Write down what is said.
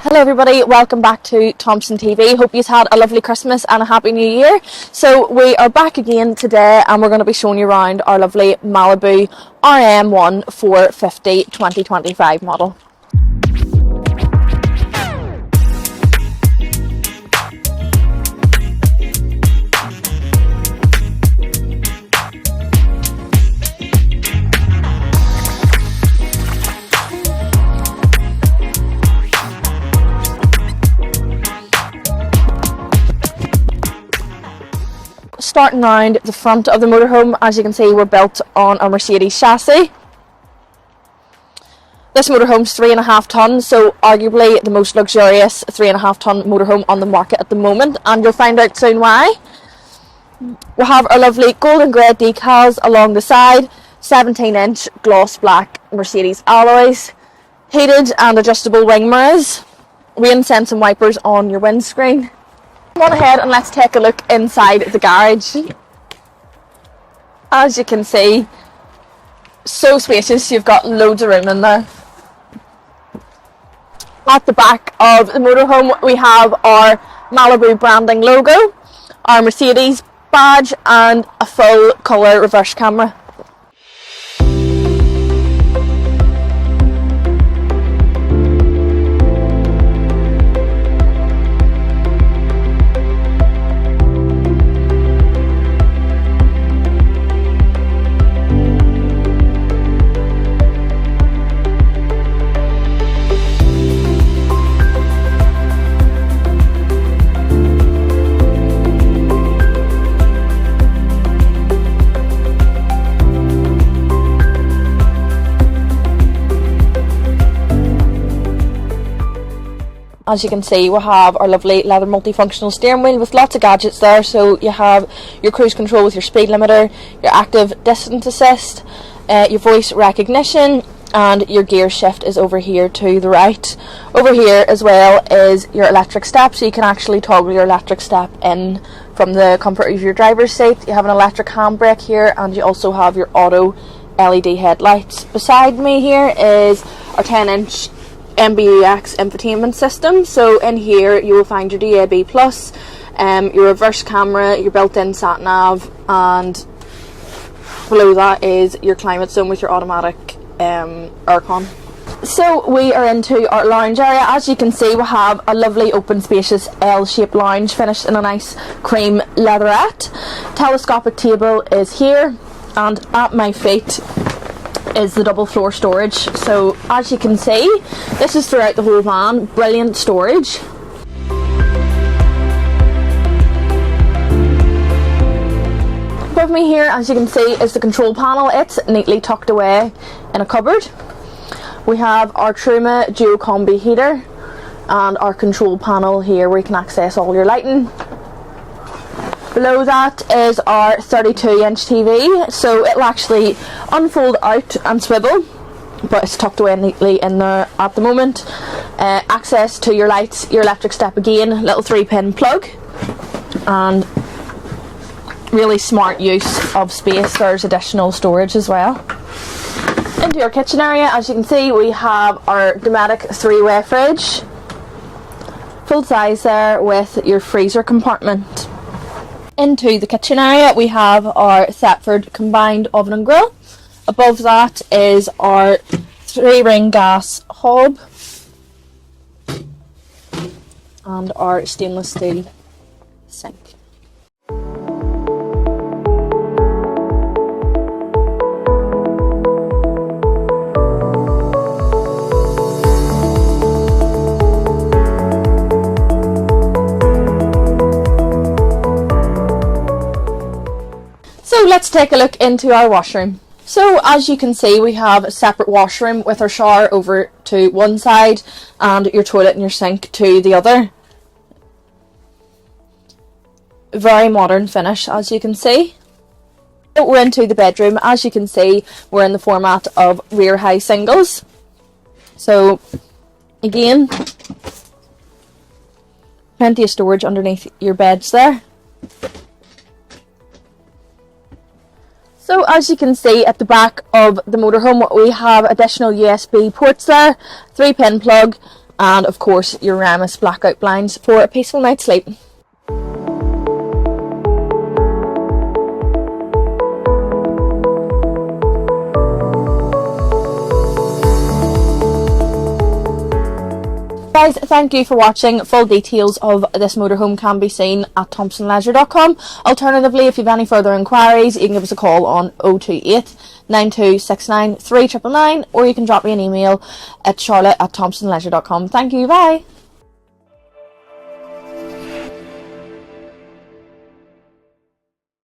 Hello everybody, welcome back to Thompson TV. Hope you've had a lovely Christmas and a happy new year. So we are back again today and we're going to be showing you around our lovely Malibu RM1 450 2025 model. Starting around the front of the motorhome, as you can see, we're built on a Mercedes chassis. This motorhome's 3.5 tonnes, so arguably the most luxurious 3.5 tonne motorhome on the market at the moment, and you'll find out soon why. We have our lovely golden grey decals along the side, 17-inch gloss black Mercedes alloys, heated and adjustable wing mirrors, rain sensing wipers on your windscreen. Come on ahead and let's take a look inside the garage. As you can see, so spacious, you've got loads of room in there. At the back of the motorhome we have our Malibu branding logo, our Mercedes badge and a full colour reverse camera. As you can see, we have our lovely leather multifunctional steering wheel with lots of gadgets there. So you have your cruise control with your speed limiter, your active distance assist, your voice recognition, and your gear shift is over here to the right. Over here as well is your electric step, so you can actually toggle your electric step in from the comfort of your driver's seat. You have an electric handbrake here, and you also have your auto LED headlights. Beside me here is our 10-inch MBUX infotainment system. So in here you will find your DAB+, your reverse camera, your built-in sat nav, and below that is your climate zone with your automatic aircon. So we are into our lounge area. As you can see, we have a lovely open spacious L-shaped lounge finished in a nice cream leatherette. Telescopic table is here, and at my feet is the double floor storage. So as you can see, this is throughout the whole van, brilliant storage. Above me here, as you can see, is the control panel. It's neatly tucked away in a cupboard. We have our Truma dual combi heater and our control panel here where you can access all your lighting. Below that is our 32-inch TV, so it'll actually unfold out and swivel, but it's tucked away neatly in there at the moment. Access to your lights, your electric step again, little 3-pin plug, and really smart use of space. There's additional storage as well. Into your kitchen area, as you can see, we have our Dometic 3-way fridge, full size there with your freezer compartment. Into the kitchen area we have our Thetford combined oven and grill. Above that is our 3-ring gas hob and our stainless steel sink. So let's take a look into our washroom. So as you can see, we have a separate washroom with our shower over to one side and your toilet and your sink to the other. Very modern finish, as you can see. We're into the bedroom. As you can see, we're in the format of rear high singles. So again, plenty of storage underneath your beds there. So as you can see at the back of the motorhome, we have additional USB ports there, 3-pin plug, and of course your Remus blackout blinds for a peaceful night's sleep. Guys, thank you for watching. Full details of this motorhome can be seen at thompsonleisure.com. Alternatively, if you have any further inquiries, you can give us a call on 028 9269 3999, or you can drop me an email at charlotte@thompsonleisure.com. Thank you, bye.